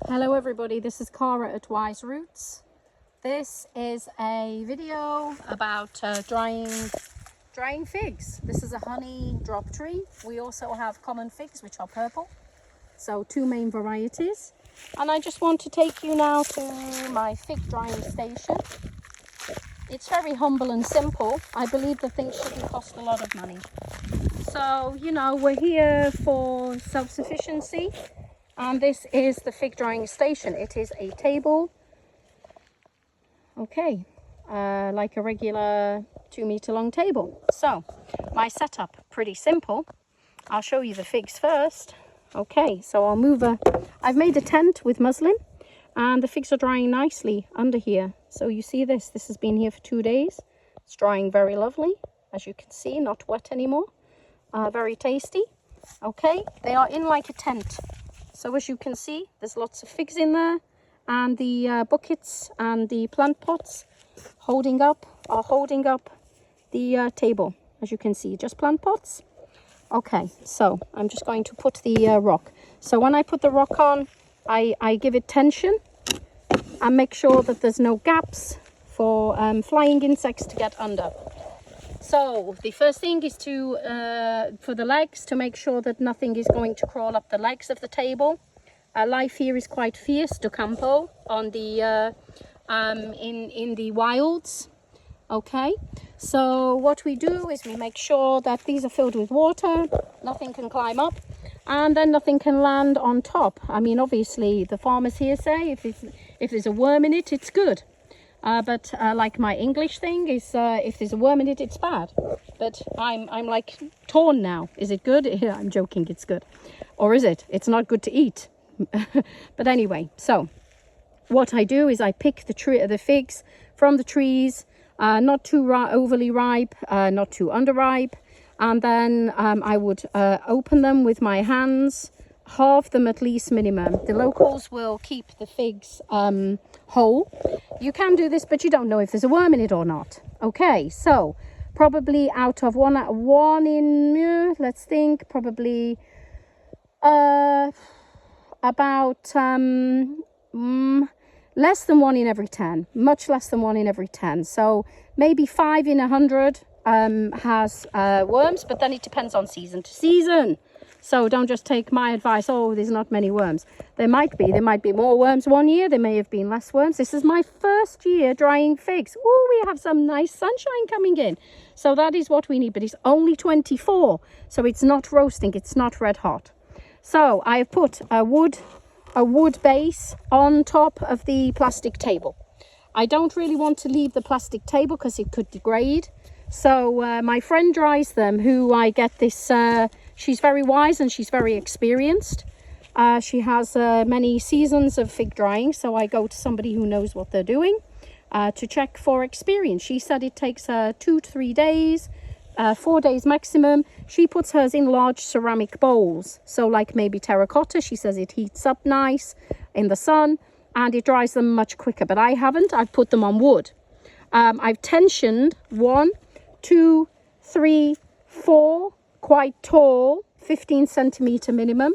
Hello everybody, this is Cara at Wise Roots. This is a video about drying figs. This is a honey drop tree. We also have common figs which are purple. So two main varieties. And I just want to take you now to my fig drying station. It's very humble and simple. I believe the things shouldn't cost a lot of money. So, you know, we're here for self-sufficiency. And this is the fig drying station. It is a table, okay, like a regular 2-meter long table. So my setup, pretty simple. I'll show you the figs first. Okay, so I've made a tent with muslin and the figs are drying nicely under here. So you see this has been here for 2 days. It's drying very lovely, as you can see, not wet anymore. Very tasty. Okay, they are in like a tent. So as you can see, there's lots of figs in there, and the buckets and the plant pots are holding up the table. As you can see, just plant pots. Okay, so I'm just going to put the rock. So when I put the rock on, I give it tension and make sure that there's no gaps for flying insects to get under. So the first thing is to, for the legs, to make sure that nothing is going to crawl up the legs of the table. Life here is quite fierce, do campo, on the, in the wilds. Okay, so what we do is we make sure that these are filled with water, nothing can climb up, and then nothing can land on top. I mean, obviously, the farmers here say if there's a worm in it, it's good. But like my English thing is, if there's a worm in it, it's bad. But I'm like torn now. Is it good? Yeah, I'm joking, it's good. Or is it? It's not good to eat. But anyway, so what I do is I pick the figs from the trees, not too overly ripe, not too underripe. And then I would open them with my hands, halve them at least minimum. The locals will keep the figs whole. You can do this, but you don't know if there's a worm in it or not. Okay, so probably out of one in, let's think, probably about less than 1 in every 10, much less than 1 in every 10. So maybe 5 in 100 has worms, but then it depends on season to season. So don't just take my advice, oh, there's not many worms. There might be more worms one year, there may have been less worms. This is my first year drying figs. Oh, we have some nice sunshine coming in. So that is what we need, but it's only 24. So it's not roasting, it's not red hot. So I have put a wood base on top of the plastic table. I don't really want to leave the plastic table because it could degrade. So my friend dries them, who I get this, she's very wise and she's very experienced. She has many seasons of fig drying, so I go to somebody who knows what they're doing to check for experience. She said it takes 2 to 3 days, 4 days maximum. She puts hers in large ceramic bowls, so like maybe terracotta. She says it heats up nice in the sun and it dries them much quicker, but I haven't. I've put them on wood. I've tensioned 1, 2, 3, 4 quite tall 15 centimeter minimum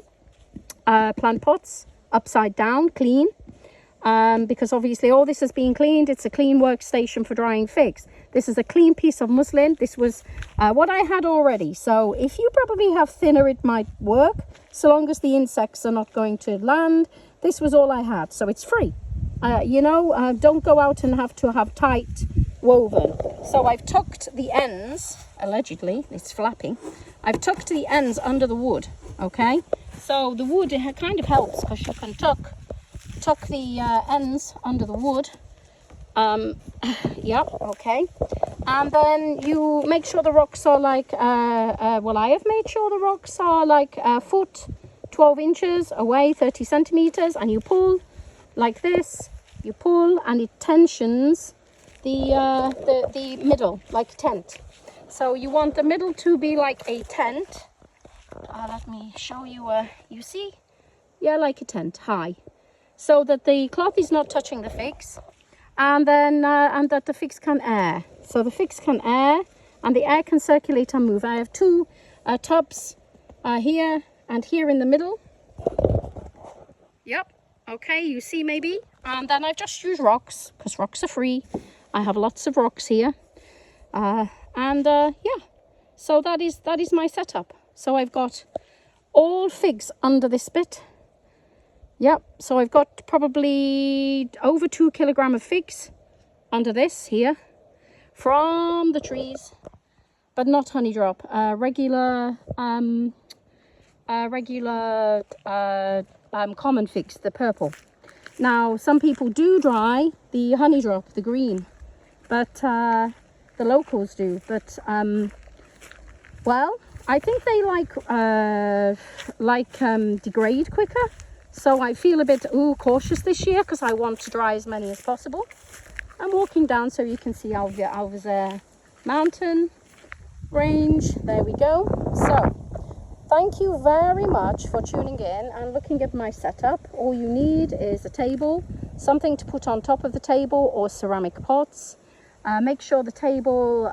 plant pots upside down, clean, because obviously all this has been cleaned. It's a clean workstation for drying figs. This is a clean piece of muslin. This was what I had already. So if you probably have thinner, it might work, so long as the insects are not going to land. This was all I had, so it's free. You know, don't go out and have to have tight woven. So I've tucked the ends, allegedly, it's flapping. I've tucked the ends under the wood, okay? So the wood, it kind of helps because you can tuck the ends under the wood. Yeah, okay. And then you make sure the rocks are like, well, I have made sure the rocks are like a foot, 12 inches away, 30 centimeters, and you pull like this, you pull and it tensions the middle like a tent. So you want the middle to be like a tent. Let me show you. You see, yeah, like a tent, high, so that the cloth is not touching the figs, and then and that the figs can air. So the figs can air, and the air can circulate and move. I have 2 tubs here and here in the middle. Yep. Okay, you see maybe? And then I've just used rocks, because rocks are free. I have lots of rocks here. Yeah, so that is my setup. So I've got all figs under this bit. Yep, so I've got probably over 2 kilograms of figs under this here from the trees, but not honey drop, regular common figs, the purple. Now some people do dry the honey drop, the green, but the locals do. But well, I think they degrade quicker. So I feel a bit cautious this year because I want to dry as many as possible. I'm walking down so you can see Alvezer mountain range. There we go. So thank you very much for tuning in and looking at my setup. All you need is a table, something to put on top of the table, or ceramic pots. Make sure the table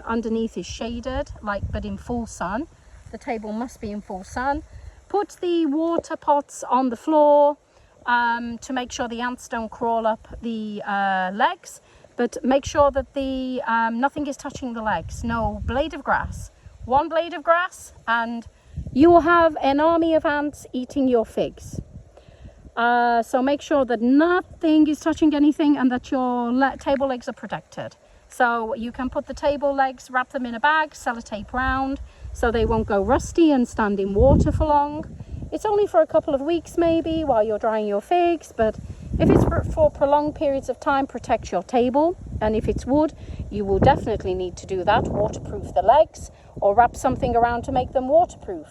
underneath is shaded, but in full sun. The table must be in full sun. Put the water pots on the floor to make sure the ants don't crawl up the legs, but make sure that the nothing is touching the legs. No blade of grass. One blade of grass and you will have an army of ants eating your figs. So make sure that nothing is touching anything and that your table legs are protected. So you can put the table legs, wrap them in a bag, sellotape round so they won't go rusty and stand in water for long. It's only for a couple of weeks maybe while you're drying your figs, but if it's for prolonged periods of time, protect your table. And if it's wood, you will definitely need to do that, waterproof the legs or wrap something around to make them waterproof.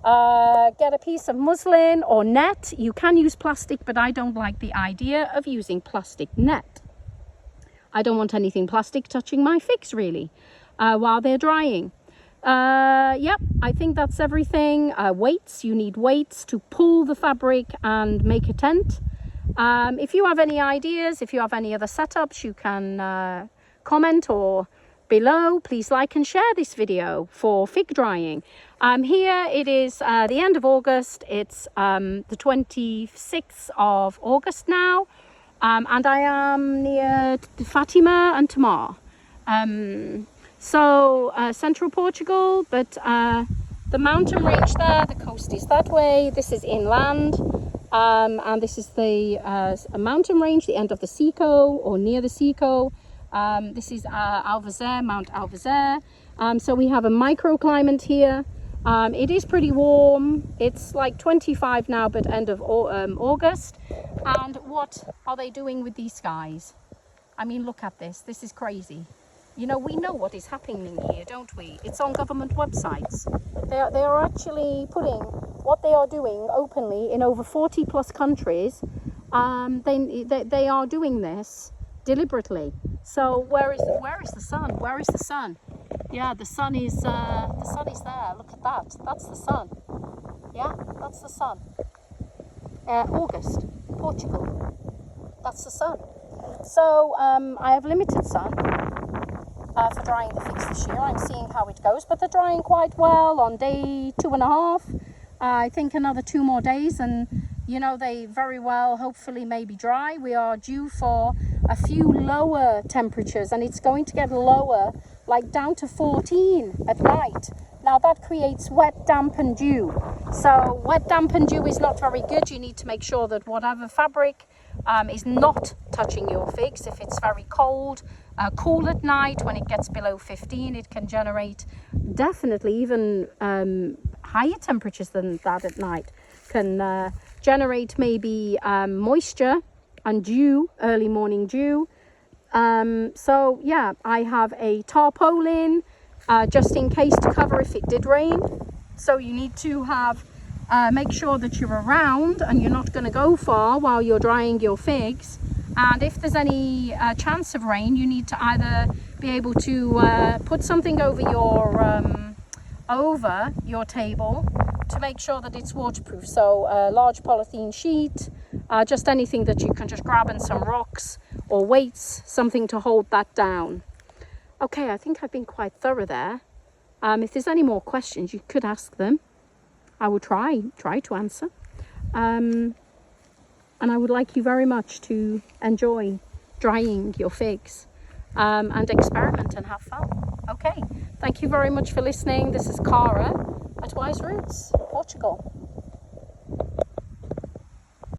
Get a piece of muslin or net. You can use plastic, but I don't like the idea of using plastic net. I don't want anything plastic touching my figs really while they're drying. Yep, I think that's everything. Weights, you need weights to pull the fabric and make a tent. If you have any ideas, if you have any other setups, you can comment or below. Please like and share this video for fig drying. Here it is the end of August. It's the 26th of August now, and I am near Fatima and Tamar. Central Portugal, but the mountain range there, the coast is that way. This is inland, and this is the a mountain range, the end of the Seco or near the Seco. This is Alvezer, Mount Alvezer. So we have a microclimate here. It is pretty warm. It's like 25 now, but end of August. And what are they doing with these skies? I mean, look at this. This is crazy. You know, we know what is happening here, don't we? It's on government websites. They are actually putting what they are doing openly in over 40 plus countries. They are doing this deliberately. So where is the sun? Where is the sun? Yeah, the sun is there. Look at that. That's the sun. Yeah, that's the sun. August, Portugal. That's the sun. So I have limited sun for drying the figs this year. I'm seeing how it goes, but they're drying quite well on day 2.5. I think another 2 more days, and you know, they very well hopefully may be dry. We are due for a few lower temperatures, and it's going to get lower, like down to 14 at night. Now that creates wet, damp and dew. So wet, damp and dew is not very good. You need to make sure that whatever fabric is not touching your figs. If it's very cold, cool at night, when it gets below 15, it can generate definitely even higher temperatures than that at night. Can generate maybe moisture and dew, early morning dew. So yeah, I have a tarpaulin just in case to cover if it did rain. So you need to have make sure that you're around and you're not going to go far while you're drying your figs. And if there's any chance of rain, you need to either be able to put something over your table to make sure that it's waterproof. So a large polythene sheet, just anything that you can just grab, and some rocks or weights, something to hold that down. Okay, I think I've been quite thorough there. If there's any more questions, you could ask them. I will try to answer. and I would like you very much to enjoy drying your figs and experiment and have fun. Okay, thank you very much for listening. This is Cara at Wise Roots, Portugal.